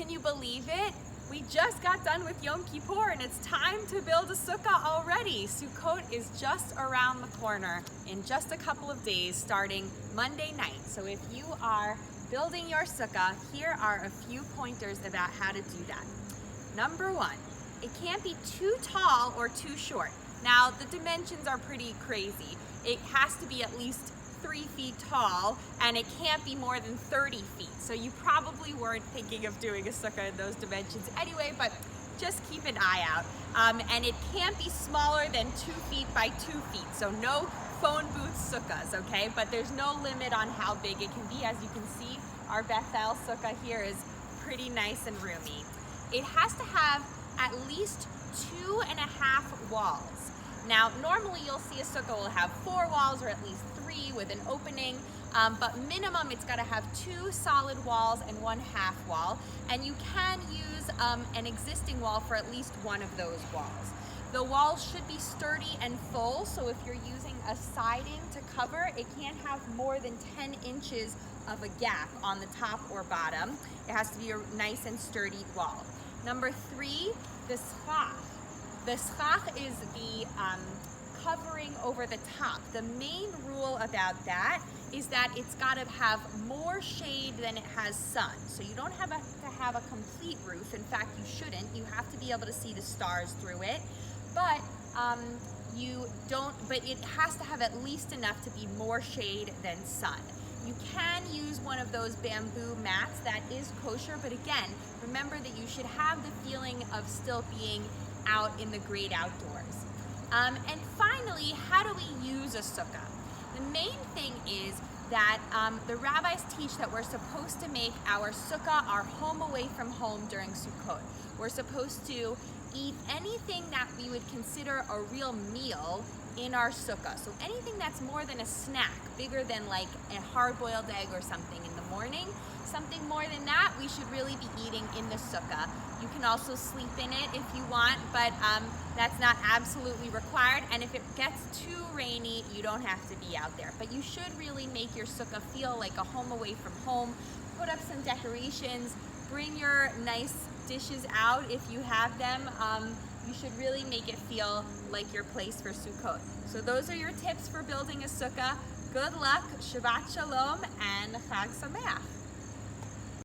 Can you believe it? We just got done with Yom Kippur and it's time to build a sukkah already. Sukkot is just around the corner in just a couple of days starting Monday night. So if you are building your sukkah, here are a few pointers about how to do that. Number one, it can't be too tall or too short. Now the dimensions are pretty crazy. It has to be at least 3 feet tall and it can't be more than 30 feet. So you probably weren't thinking of doing a sukkah in those dimensions anyway, but just keep an eye out. And it can't be smaller than 2 feet by 2 feet. So no phone booth sukkahs, okay? But there's no limit on how big it can be. As you can see, our Bethel sukkah here is pretty nice and roomy. It has to have at least 2.5 walls. Now, normally you'll see a sukkah will have 4 walls or at least 3 with an opening, but minimum it's got to have 2 solid walls and 1 half wall, and you can use an existing wall for at least one of those walls. The walls should be sturdy and full, so if you're using a siding to cover, it can't have more than 10 inches of a gap on the top or bottom. It has to be a nice and sturdy wall. Number 3, the sukkah. The sukkah is the covering over the top. The main rule about that is that it's got to have more shade than it has sun. So you don't have to have a complete roof. In fact, you shouldn't. You have to be able to see the stars through it. But but it has to have at least enough to be more shade than sun. You can use one of those bamboo mats that is kosher, but again, remember that you should have the feeling of still being out in the great outdoors. And finally, how do we use a sukkah? The main thing is that the rabbis teach that we're supposed to make our sukkah our home away from home during Sukkot. We're supposed to eat anything that we would consider a real meal in our sukkah. So anything that's more than a snack, bigger than like a hard-boiled egg or something in the morning, something more than that we should really be eating in the sukkah. You can also sleep in it if you want, but that's not absolutely required. And if it gets too rainy, you don't have to be out there. But you should really make your sukkah feel like a home away from home. Put up some decorations, bring your nice dishes out if you have them. You should really make it feel like your place for Sukkot. So those are your tips for building a sukkah. Good luck, Shabbat Shalom, and Chag Sameach.